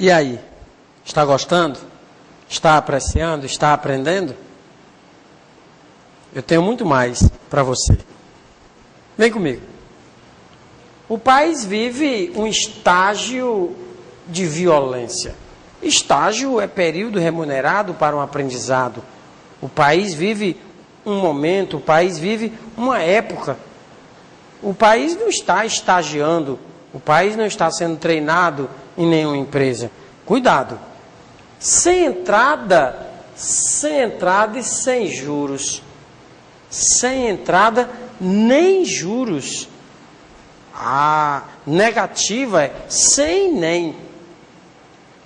E aí? Está gostando? Está apreciando? Está aprendendo? Eu tenho muito mais para você. Vem comigo. O país vive um estágio de violência. Estágio é período remunerado para um aprendizado. O país vive um momento, o país vive uma época. O país não está estagiando, o país não está sendo treinado em nenhuma empresa. Cuidado. Sem entrada e sem juros. Sem entrada nem juros. A negativa é sem nem.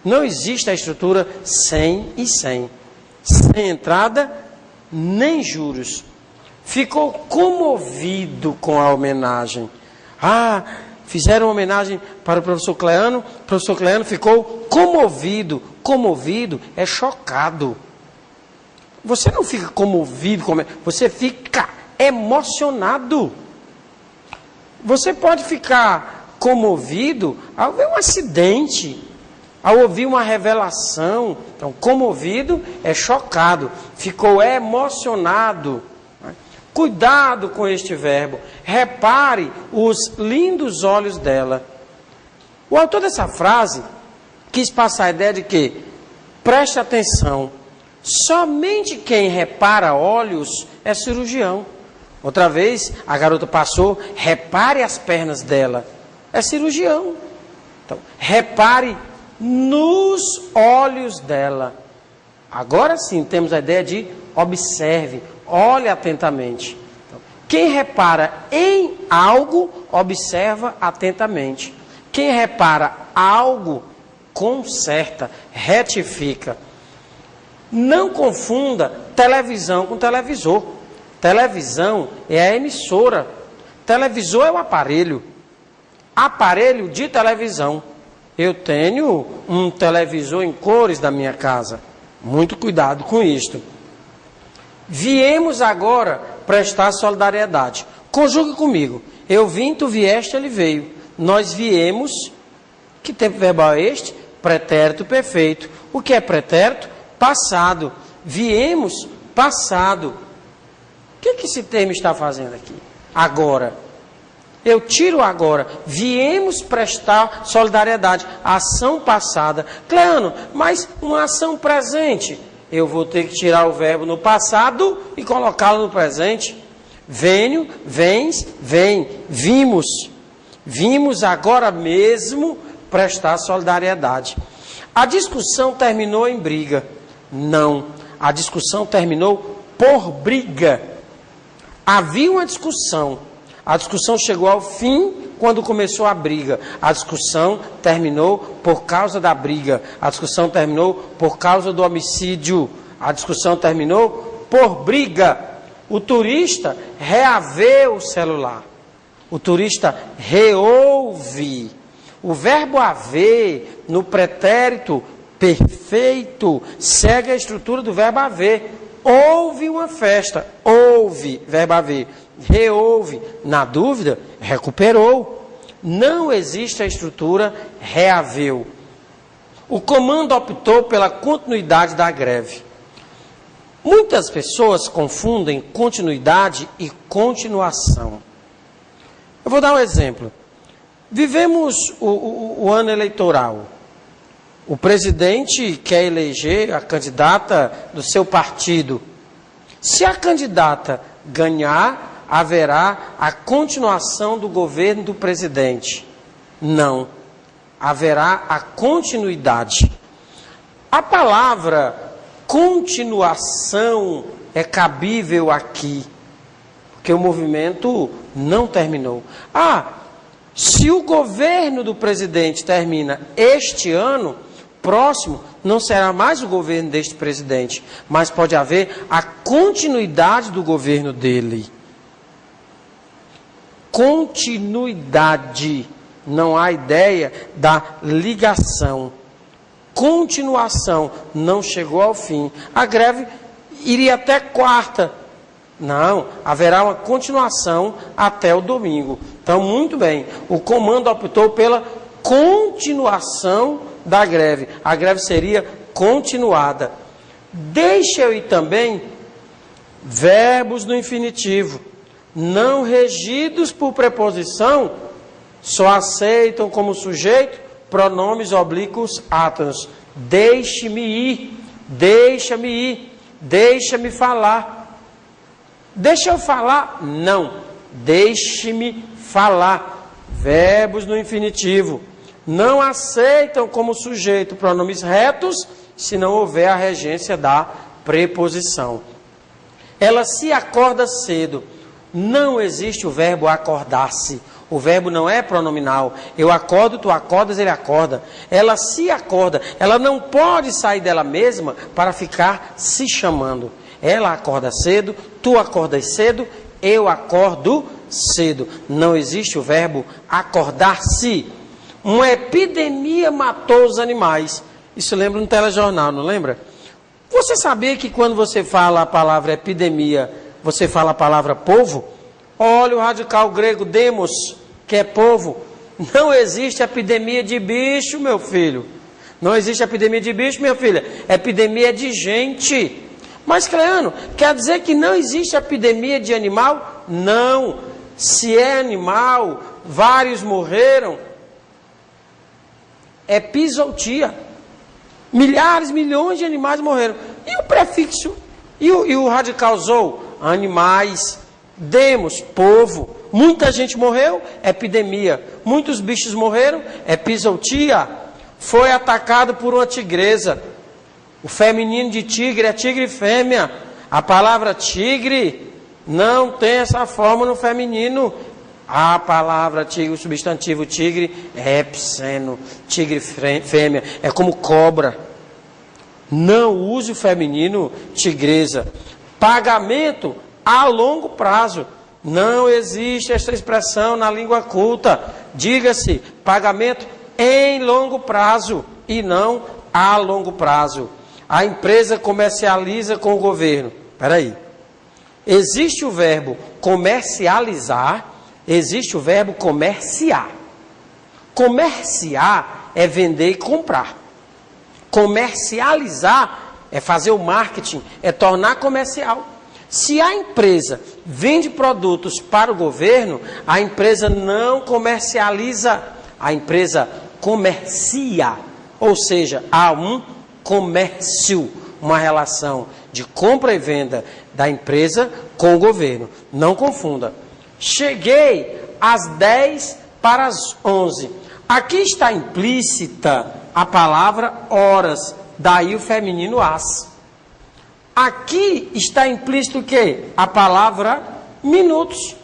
Não existe a estrutura sem e sem. Sem entrada nem juros. Ficou comovido com a homenagem. Fizeram uma homenagem para o professor Cleano. O professor Cleano ficou comovido. Comovido é chocado. Você não fica comovido, você fica emocionado. Você pode ficar comovido ao ver um acidente, ao ouvir uma revelação. Então, comovido é chocado. Ficou emocionado. Cuidado com este verbo. Repare os lindos olhos dela. O autor dessa frase quis passar a ideia de que, preste atenção, somente quem repara olhos é cirurgião. Outra vez, a garota passou, repare as pernas dela. É cirurgião. Então, repare nos olhos dela. Agora sim, temos a ideia de observe, olhe atentamente. Então, quem repara em algo, observa atentamente. Quem repara algo, conserta, retifica. Não confunda televisão com televisor. Televisão é a emissora. Televisor é o aparelho. Aparelho de televisão. Eu tenho um televisor em cores da minha casa. Muito cuidado com isto. Viemos agora prestar solidariedade. Conjugue comigo. Eu vim, tu vieste, ele veio. Nós viemos. Que tempo verbal é este? Pretérito perfeito. O que é pretérito? Passado. Viemos, passado. O que esse termo está fazendo aqui? Agora. Eu tiro agora. Viemos prestar solidariedade. Ação passada. Cleano, mas uma ação presente. Eu vou ter que tirar o verbo no passado e colocá-lo no presente. Venho, vens, vem. Vimos. Vimos agora mesmo prestar solidariedade. A discussão terminou em briga. Não. A discussão terminou por briga. Havia uma discussão. A discussão chegou ao fim quando começou a briga. A discussão terminou por causa da briga. A discussão terminou por causa do homicídio. A discussão terminou por briga. O turista reavê o celular. O turista reouve. O verbo haver no pretérito perfeito segue a estrutura do verbo haver. Houve uma festa. Houve, verbo haver. Reouve. Na dúvida, recuperou. Não existe a estrutura reaveu. O comando optou pela continuidade da greve. Muitas pessoas confundem continuidade e continuação. Eu vou dar um exemplo. Vivemos o ano eleitoral. O presidente quer eleger a candidata do seu partido. Se a candidata ganhar, haverá a continuação do governo do presidente. Não. Haverá a continuidade. A palavra continuação é cabível aqui, porque o movimento não terminou. Se o governo do presidente termina este ano, próximo não será mais o governo deste presidente, mas pode haver a continuidade do governo dele. Continuidade. Não há ideia da ligação. Continuação. Não chegou ao fim. A greve iria até quarta. Não, haverá uma continuação até o domingo. Então, muito bem. O comando optou pela continuação da greve. A greve seria continuada. Deixa eu ir também verbos no infinitivo, não regidos por preposição, só aceitam como sujeito pronomes oblíquos átonos. Deixe-me ir, deixa-me ir, deixa-me falar. Deixa eu falar? Não. Deixe-me falar. Verbos no infinitivo. Não aceitam como sujeito pronomes retos, se não houver a regência da preposição. Ela se acorda cedo. Não existe o verbo acordar-se. O verbo não é pronominal. Eu acordo, tu acordas, ele acorda. Ela se acorda. Ela não pode sair dela mesma para ficar se chamando. Ela acorda cedo, tu acordas cedo, eu acordo cedo. Não existe o verbo acordar-se. Uma epidemia matou os animais. Isso lembra no telejornal, não lembra? Você sabia que quando você fala a palavra epidemia, você fala a palavra povo? Olha o radical grego demos, que é povo. Não existe epidemia de bicho, meu filho. Não existe epidemia de bicho, minha filha. Epidemia de gente. Mas, Cleano, quer dizer que não existe epidemia de animal? Não. Se é animal, vários morreram. Epizootia. Milhares, milhões de animais morreram. E o prefixo? E o radical zou? Animais. Demos, povo. Muita gente morreu, epidemia. Muitos bichos morreram, epizootia. Foi atacado por uma tigresa. O feminino de tigre é tigre fêmea. A palavra tigre não tem essa forma no feminino. A palavra tigre, o substantivo tigre é epseno. Tigre fêmea é como cobra. Não use o feminino tigresa. Pagamento a longo prazo. Não existe essa expressão na língua culta. Diga-se pagamento em longo prazo e não a longo prazo. A empresa comercializa com o governo. Espera aí. Existe o verbo comercializar, existe o verbo comerciar. Comerciar é vender e comprar. Comercializar é fazer o marketing, é tornar comercial. Se a empresa vende produtos para o governo, a empresa não comercializa, a empresa comercia. Ou seja, há um comércio, uma relação de compra e venda da empresa com o governo. Não confunda. Cheguei às 10 para as 11. Aqui está implícita a palavra horas, daí o feminino as. Aqui está implícito o quê? A palavra minutos.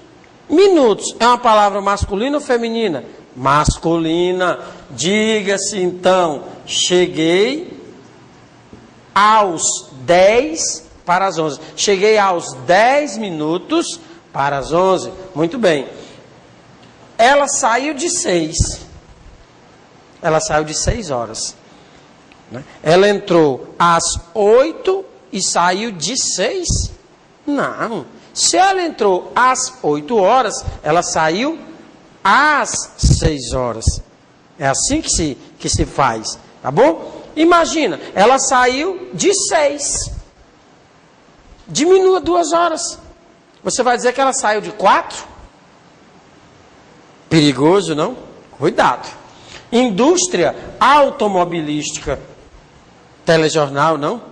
Minutos é uma palavra masculina ou feminina? Masculina. Diga-se então, cheguei aos 10 para as 11. Cheguei aos 10 minutos para as 11. Muito bem. Ela saiu de 6. Ela saiu de 6 horas. Ela entrou às 8 e saiu de 6? Não. Se ela entrou às 8 horas, ela saiu às 6 horas. É assim que se faz. Tá bom? Imagina, ela saiu de 6. Diminua 2 horas. Você vai dizer que ela saiu de 4? Perigoso, não? Cuidado. Indústria automobilística. Telejornal, não?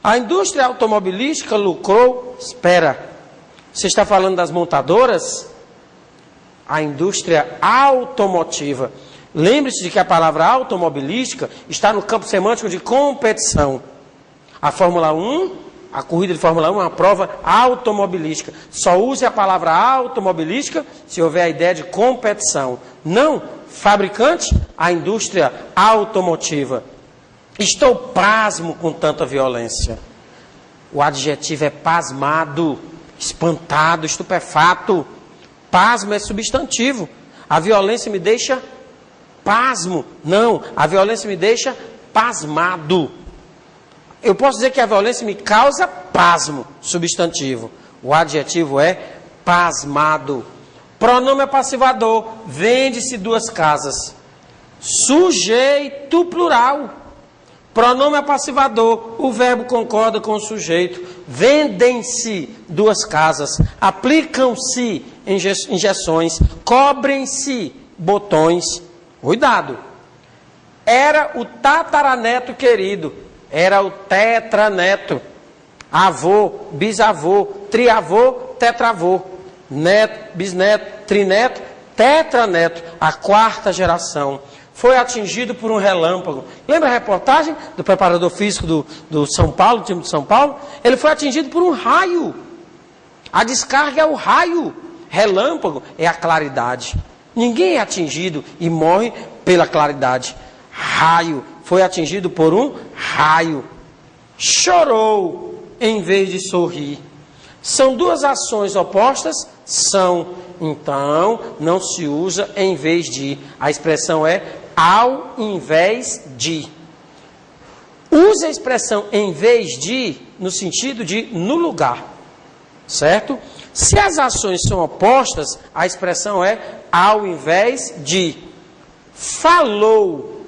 A indústria automobilística lucrou. Espera. Você está falando das montadoras? A indústria automotiva. Lembre-se de que a palavra automobilística está no campo semântico de competição. A Fórmula 1, a corrida de Fórmula 1 é uma prova automobilística. Só use a palavra automobilística se houver a ideia de competição. Não fabricante, a indústria automotiva. Estou pasmo com tanta violência. O adjetivo é pasmado, espantado, estupefato. Pasmo é substantivo. A violência me deixa pasmo. Não, a violência me deixa pasmado. Eu posso dizer que a violência me causa pasmo, substantivo. O adjetivo é pasmado. Pronome passivador. Vende-se 2 casas. Sujeito plural. Pronome apassivador. O verbo concorda com o sujeito. Vendem-se duas casas. Aplicam-se injeções. Cobrem-se botões. Cuidado. Era o tataraneto querido. Era o tetraneto. Avô, bisavô, triavô, tetravô. Neto, bisneto, trineto, tetraneto. A quarta geração. Foi atingido por um relâmpago. Lembra a reportagem do preparador físico do São Paulo, do time de São Paulo? Ele foi atingido por um raio. A descarga é o raio. Relâmpago é a claridade. Ninguém é atingido e morre pela claridade. Raio. Foi atingido por um raio. Chorou em vez de sorrir. São duas ações opostas? São. Então, não se usa em vez de. A expressão é ao invés de. Use a expressão em vez de no sentido de no lugar. Certo? Se as ações são opostas, a expressão é ao invés de. Falou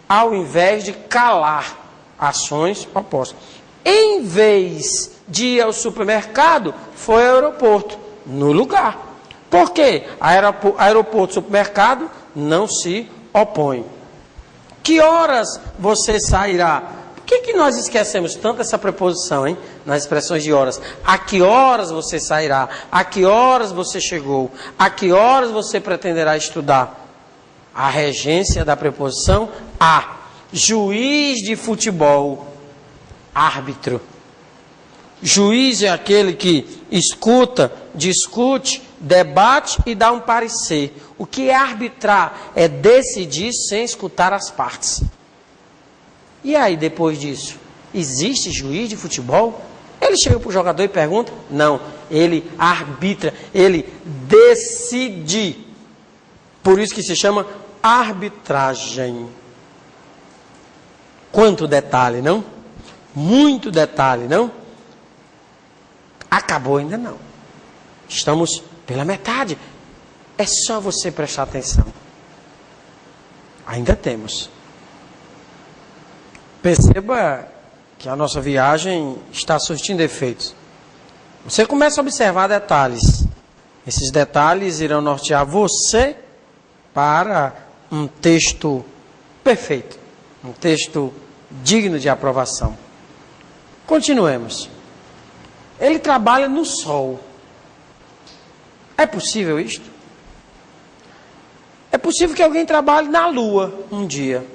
ao invés de calar. Ações opostas. Em vez de ir ao supermercado, foi ao aeroporto. No lugar. Por quê? Aeroporto e supermercado não se opõem. Que horas você sairá? Por que nós esquecemos tanto essa preposição, hein? Nas expressões de horas. A que horas você sairá? A que horas você chegou? A que horas você pretenderá estudar? A regência da preposição a. Juiz de futebol. Árbitro. Juiz é aquele que escuta, discute, debate e dá um parecer. O que é arbitrar? É decidir sem escutar as partes. E aí, depois disso, existe juiz de futebol? Ele chega para o jogador e pergunta? Não, ele arbitra, ele decide. Por isso que se chama arbitragem. Quanto detalhe, não? Muito detalhe, não? Acabou ainda não. Estamos pela metade. É só você prestar atenção. Ainda temos. Perceba que a nossa viagem está surtindo efeitos. Você começa a observar detalhes. Esses detalhes irão nortear você para um texto perfeito. Um texto digno de aprovação. Continuemos. Ele trabalha no sol. É possível isto? É possível que alguém trabalhe na lua um dia.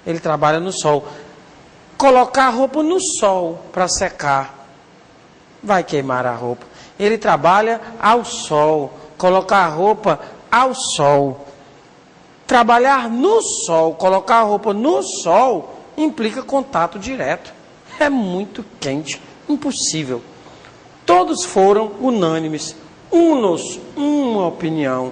Ele trabalha no sol. Colocar a roupa no sol para secar. Vai queimar a roupa. Ele trabalha ao sol. Colocar a roupa ao sol. Trabalhar no sol, colocar a roupa no sol, implica contato direto. É muito quente. Impossível. Todos foram unânimes. Unos, uma opinião.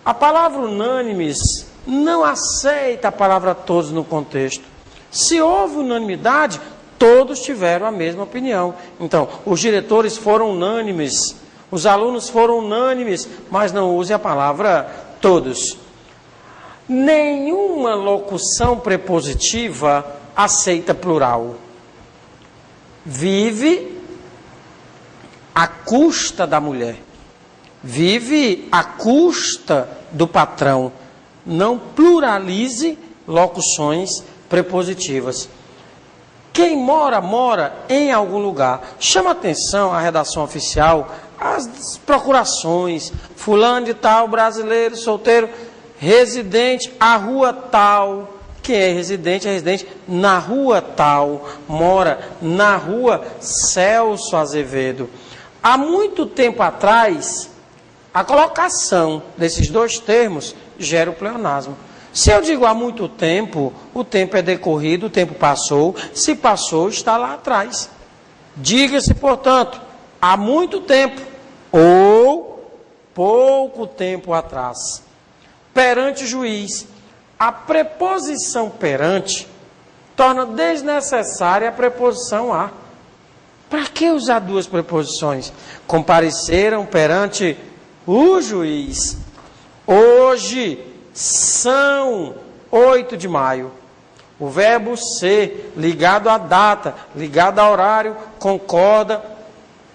A palavra unânimes não aceita a palavra todos no contexto. Se houve unanimidade, todos tiveram a mesma opinião. Então, os diretores foram unânimes, os alunos foram unânimes, mas não use a palavra todos. Nenhuma locução prepositiva aceita plural. Vive à custa da mulher. Vive à custa do patrão. Não pluralize locuções prepositivas. Quem mora, mora em algum lugar. Chama atenção a redação oficial, as procurações. Fulano de tal, brasileiro, solteiro, residente, a rua tal. Quem é residente na rua tal. Mora na rua Celso Azevedo. Há muito tempo atrás, a colocação desses dois termos gera o pleonasmo. Se eu digo há muito tempo, o tempo é decorrido, o tempo passou. Se passou, está lá atrás. Diga-se, portanto, há muito tempo ou pouco tempo atrás. Perante o juiz. A preposição perante torna desnecessária a preposição a. Para que usar duas preposições? Compareceram perante o juiz. Hoje São 8 de maio. O verbo ser, ligado à data, ligado ao horário, concorda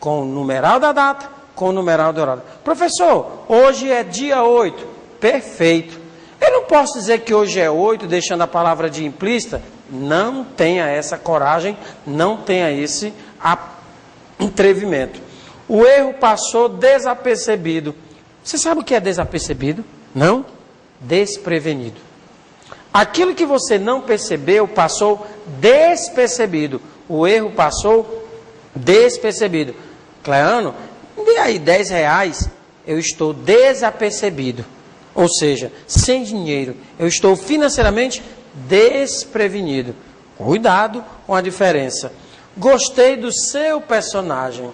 com o numeral da data, com o numeral do horário. Professor, hoje é dia 8. Perfeito. Eu não posso dizer que hoje é 8, deixando a palavra de implícita. Não tenha essa coragem, não tenha esse atrevimento. O erro passou desapercebido. Você sabe o que é desapercebido? Não? Desprevenido. Aquilo que você não percebeu passou despercebido. O erro passou despercebido. Cleano, dê aí R$10, eu estou desapercebido. Ou seja, sem dinheiro, eu estou financeiramente desprevenido. Cuidado com a diferença. Gostei do seu personagem.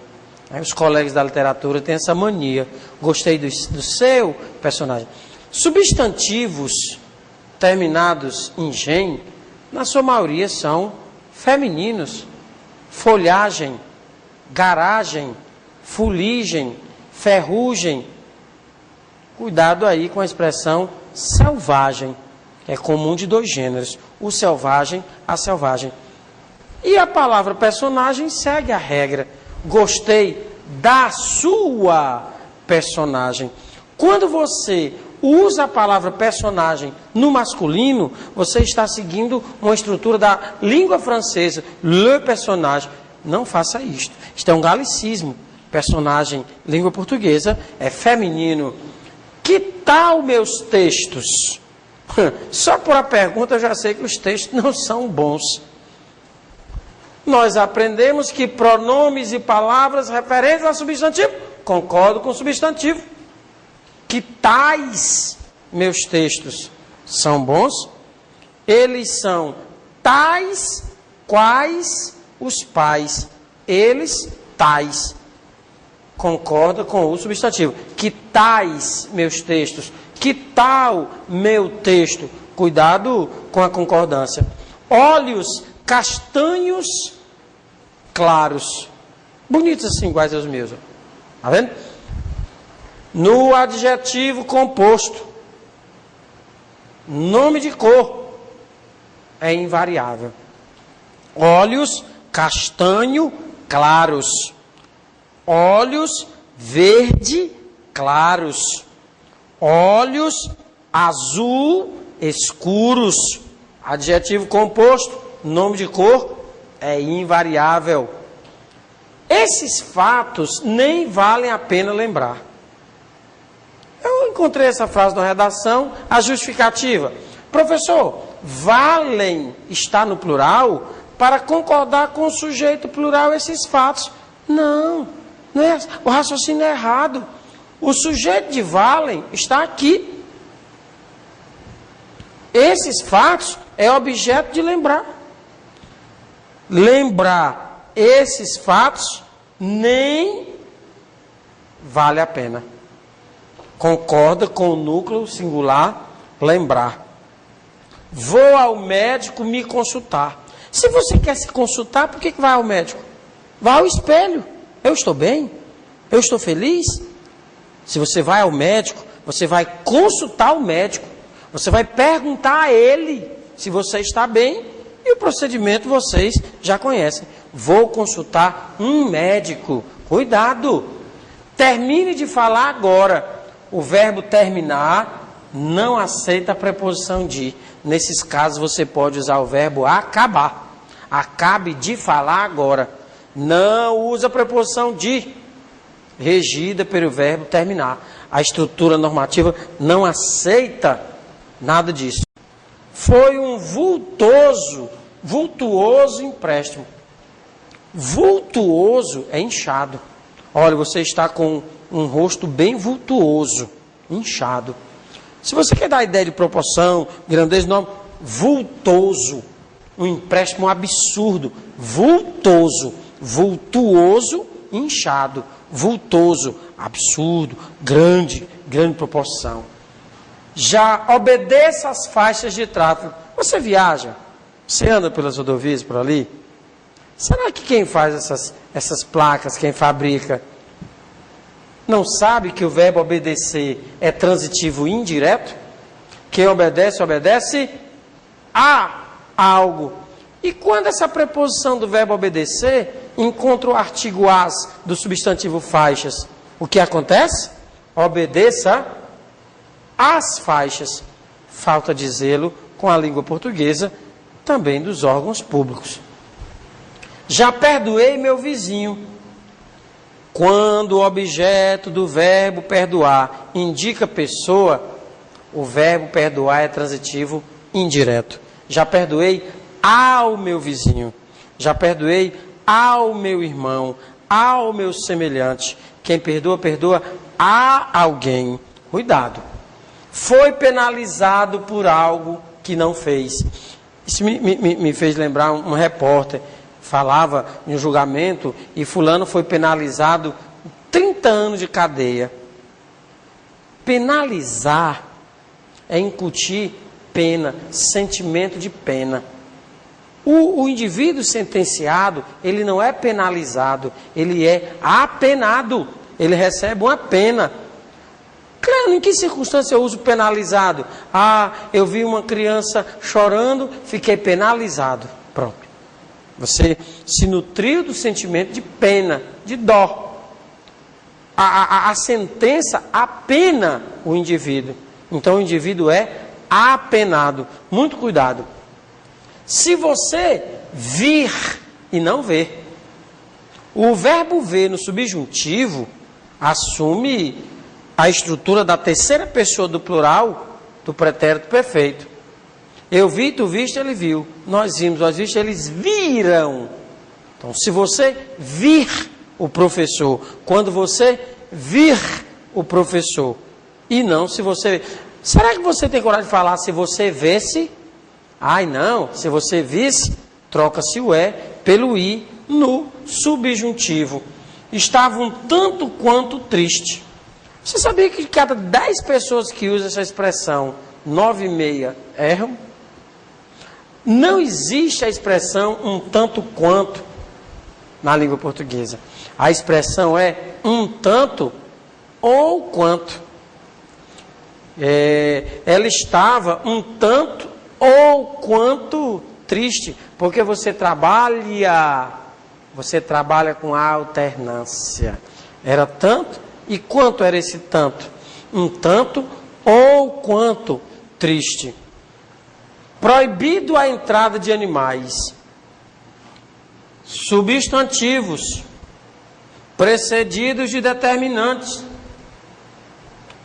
Aí os colegas da literatura têm essa mania. Gostei do seu personagem. Substantivos terminados em gen, na sua maioria são femininos. Folhagem, garagem, fuligem, ferrugem. Cuidado aí com a expressão selvagem, que é comum de 2 gêneros, o selvagem, a selvagem. E a palavra personagem segue a regra. Gostei da sua personagem. Quando você usa a palavra personagem no masculino, você está seguindo uma estrutura da língua francesa, le personnage. Não faça isto. Isto é um galicismo. Personagem, língua portuguesa, é feminino. Que tal meus textos? Só por a pergunta eu já sei que os textos não são bons. Nós aprendemos que pronomes e palavras referentes a substantivo, concordo com o substantivo. Que tais meus textos são bons? Eles são tais quais os pais. Eles tais. Concorda com o substantivo. Que tais meus textos? Que tal meu texto? Cuidado com a concordância. Olhos castanhos claros. Bonitos assim, iguais aos meus. Está vendo? No adjetivo composto, nome de cor é invariável. Olhos castanho claros. Olhos verde claros. Olhos azul escuros. Adjetivo composto, nome de cor é invariável. Esses fatos nem valem a pena lembrar. Eu encontrei essa frase na redação, a justificativa. Professor, valem está no plural para concordar com o sujeito plural esses fatos. Não é, o raciocínio é errado. O sujeito de valem está aqui. Esses fatos é objeto de lembrar. Lembrar esses fatos nem vale a pena. Concorda com o núcleo singular, lembrar. Vou ao médico me consultar. Se você quer se consultar, por que vai ao médico? Vá ao espelho. Eu estou bem? Eu estou feliz? Se você vai ao médico, você vai consultar o médico. Você vai perguntar a ele se você está bem. E o procedimento vocês já conhecem. Vou consultar um médico. Cuidado! Termine de falar agora. O verbo terminar não aceita a preposição de. Nesses casos você pode usar o verbo acabar. Acabe de falar agora. Não usa a preposição de, regida pelo verbo terminar. A estrutura normativa não aceita nada disso. Foi um vultuoso empréstimo. Vultuoso é inchado. Olha, você está com um rosto bem vultuoso, inchado. Se você quer dar a ideia de proporção, grandeza, nome, vultoso, um empréstimo absurdo, vultoso, vultuoso, inchado, vultoso, absurdo, grande proporção. Já obedeça às faixas de tráfego. Você viaja, você anda pelas rodovias por ali? Será que quem faz essas placas, quem fabrica, não sabe que o verbo obedecer é transitivo indireto? Quem obedece, obedece a algo. E quando essa preposição do verbo obedecer encontra o artigo as do substantivo faixas, o que acontece? Obedeça às faixas. Falta de zelo com a língua portuguesa, também dos órgãos públicos. Já perdoei meu vizinho. Quando o objeto do verbo perdoar indica pessoa, o verbo perdoar é transitivo indireto. Já perdoei ao meu vizinho. Já perdoei ao meu irmão, ao meu semelhante. Quem perdoa, perdoa a alguém. Cuidado. Foi penalizado por algo que não fez. Isso me fez lembrar um repórter. Falava em um julgamento e fulano foi penalizado 30 anos de cadeia. Penalizar é incutir pena, sentimento de pena. O indivíduo sentenciado, ele não é penalizado, ele é apenado. Ele recebe uma pena. Claro, em que circunstância eu uso penalizado? Eu vi uma criança chorando, fiquei penalizado. Pronto. Você se nutriu do sentimento de pena, de dó. A sentença apena o indivíduo. Então o indivíduo é apenado. Muito cuidado. Se você vir e não ver, o verbo ver no subjuntivo assume a estrutura da terceira pessoa do plural do pretérito perfeito. Eu vi, tu viste, ele viu. Nós vimos, nós viste, eles viram. Então, se você vir o professor, quando você vir o professor, e não se você... Será que você tem coragem de falar se você vesse? Ai, não. Se você visse, troca-se o é pelo i no subjuntivo. Estava um tanto quanto triste. Você sabia que cada 10 pessoas que usam essa expressão, 9,5 erram? Não existe a expressão um tanto quanto na língua portuguesa. A expressão é um tanto ou quanto. Ela estava um tanto ou quanto triste, porque você trabalha com a alternância. Era tanto, e quanto era esse tanto? Um tanto ou quanto triste. Proibido a entrada de animais. Substantivos precedidos de determinantes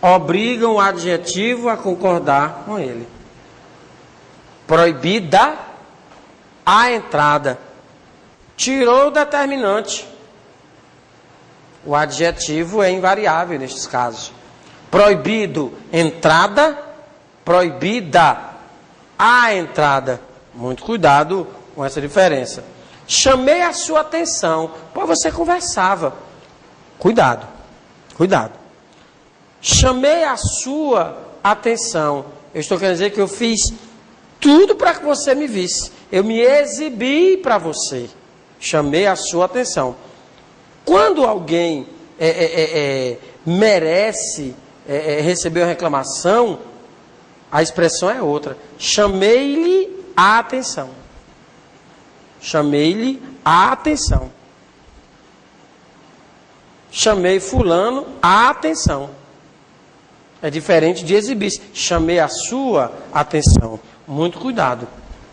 obrigam o adjetivo a concordar com ele. Proibida a entrada. Tirou o determinante. O adjetivo é invariável nestes casos. Proibido entrada, proibida a entrada. Muito cuidado com essa diferença. Chamei a sua atenção. Pois você conversava. Cuidado, cuidado. Chamei a sua atenção. Eu estou querendo dizer que eu fiz tudo para que você me visse. Eu me exibi para você. Chamei a sua atenção. Quando alguém merece receber uma reclamação, a expressão é outra. Chamei-lhe a atenção. Chamei-lhe a atenção. Chamei fulano a atenção. É diferente de exibir-se. Chamei a sua atenção. Muito cuidado.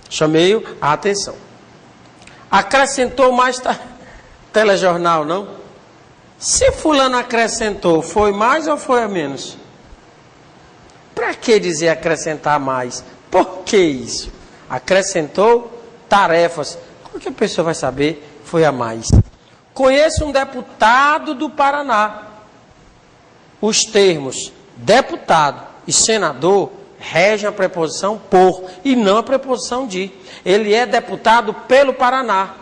Chamei-o a atenção. Acrescentou mais telejornal, não? Se fulano acrescentou, foi mais ou foi a menos? Para que dizer acrescentar mais? Por que isso? Acrescentou tarefas. Como que a pessoa vai saber? Foi a mais. Conheço um deputado do Paraná. Os termos deputado e senador regem a preposição por e não a preposição de. Ele é deputado pelo Paraná.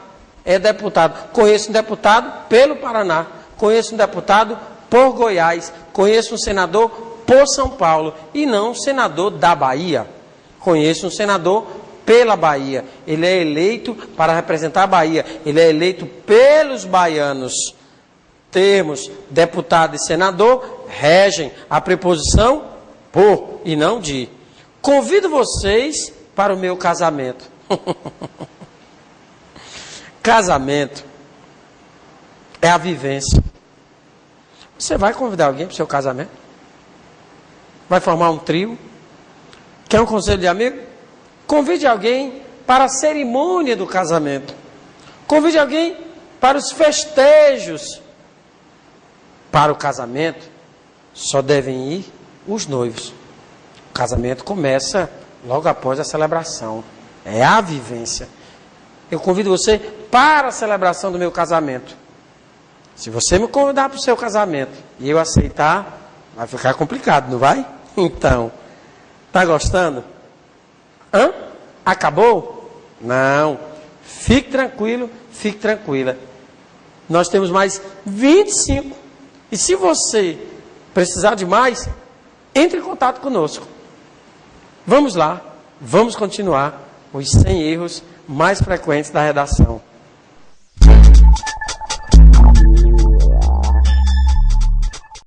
É deputado. Conheço um deputado pelo Paraná. Conheço um deputado por Goiás. Conheço um senador por São Paulo. E não um senador da Bahia. Conheço um senador pela Bahia. Ele é eleito para representar a Bahia. Ele é eleito pelos baianos. Termos deputado e senador regem a preposição por e não de. Convido vocês para o meu casamento. Casamento é a vivência. Você vai convidar alguém para o seu casamento? Vai formar um trio? Quer um conselho de amigo? Convide alguém para a cerimônia do casamento. Convide alguém para os festejos. Para o casamento, só devem ir os noivos. O casamento começa logo após a celebração. É a vivência. Eu convido você para a celebração do meu casamento. Se você me convidar para o seu casamento e eu aceitar, vai ficar complicado, não vai? Então, está gostando? Hã? Acabou? Não. Fique tranquilo, fique tranquila. Nós temos mais 25. E se você precisar de mais, entre em contato conosco. Vamos lá, vamos continuar os 100 erros mais frequentes da redação.